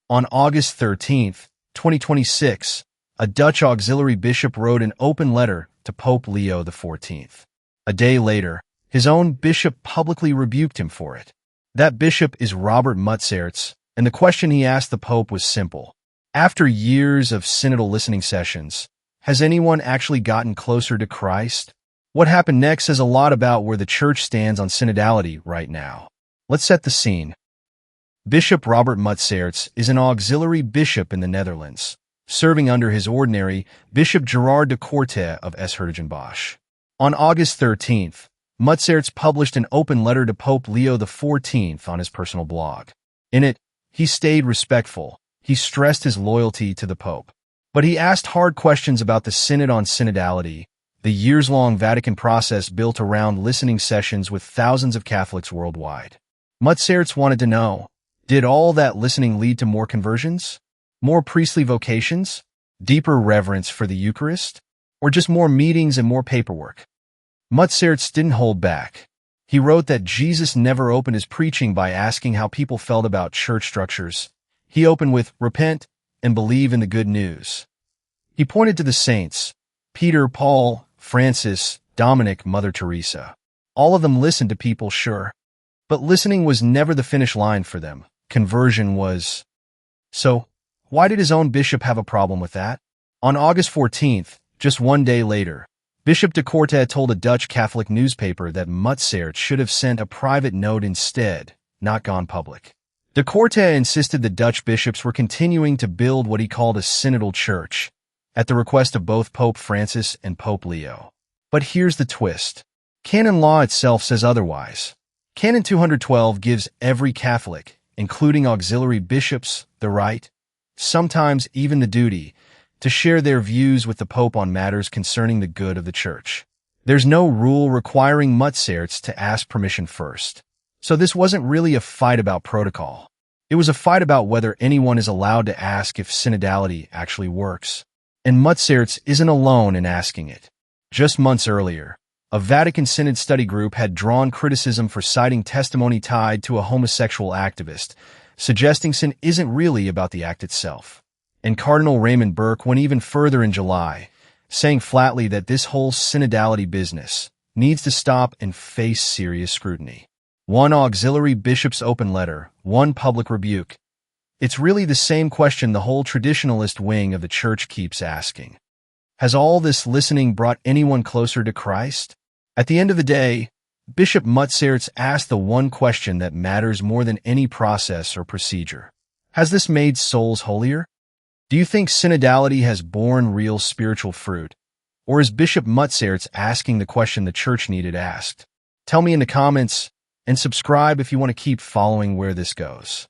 On August 13, 2026, a Dutch auxiliary bishop wrote an open letter to Pope Leo XIV. A day later, his own bishop publicly rebuked him for it. That bishop is Robert Mutsaerts, and the question he asked the Pope was simple. After years of synodal listening sessions, has anyone actually gotten closer to Christ? What happened next says a lot about where the Church stands on synodality right now. Let's set the scene. Bishop Robert Mutsaerts is an auxiliary bishop in the Netherlands, serving under his ordinary, Bishop Gerard de Korte of Eshertogenbosch. On August 13th, Mutsaerts published an open letter to Pope Leo XIV on his personal blog. In it, he stayed respectful. He stressed his loyalty to the Pope. But he asked hard questions about the Synod on synodality, the years-long Vatican process built around listening sessions with thousands of Catholics worldwide. Mutsaerts wanted to know, did all that listening lead to more conversions? More priestly vocations? Deeper reverence for the Eucharist? Or just more meetings and more paperwork? Mutsaerts didn't hold back. He wrote that Jesus never opened his preaching by asking how people felt about church structures. He opened with, repent and believe in the good news. He pointed to the saints, Peter, Paul, Francis, Dominic, Mother Teresa. All of them listened to people, sure. But listening was never the finish line for them. Conversion was. So, why did his own bishop have a problem with that? On August 14th, just one day later, Bishop de Korte told a Dutch Catholic newspaper that Mutsaerts should have sent a private note instead, not gone public. De Korte insisted the Dutch bishops were continuing to build what he called a synodal church, at the request of both Pope Francis and Pope Leo. But here's the twist. Canon law itself says otherwise. Canon 212 gives every Catholic, including auxiliary bishops, the right, sometimes even the duty, to share their views with the Pope on matters concerning the good of the Church. There's no rule requiring Mutsaerts to ask permission first. So this wasn't really a fight about protocol. It was a fight about whether anyone is allowed to ask if synodality actually works. And Mutsaerts isn't alone in asking it. Just months earlier, a Vatican Synod study group had drawn criticism for citing testimony tied to a homosexual activist, suggesting sin isn't really about the act itself. And Cardinal Raymond Burke went even further in July, saying flatly that this whole synodality business needs to stop and face serious scrutiny. One auxiliary bishop's open letter, one public rebuke. It's really the same question the whole traditionalist wing of the Church keeps asking. Has all this listening brought anyone closer to Christ? At the end of the day, Bishop Mutsaerts asked the one question that matters more than any process or procedure. Has this made souls holier? Do you think synodality has borne real spiritual fruit? Or is Bishop Mutsaerts asking the question the Church needed asked? Tell me in the comments, and subscribe if you want to keep following where this goes.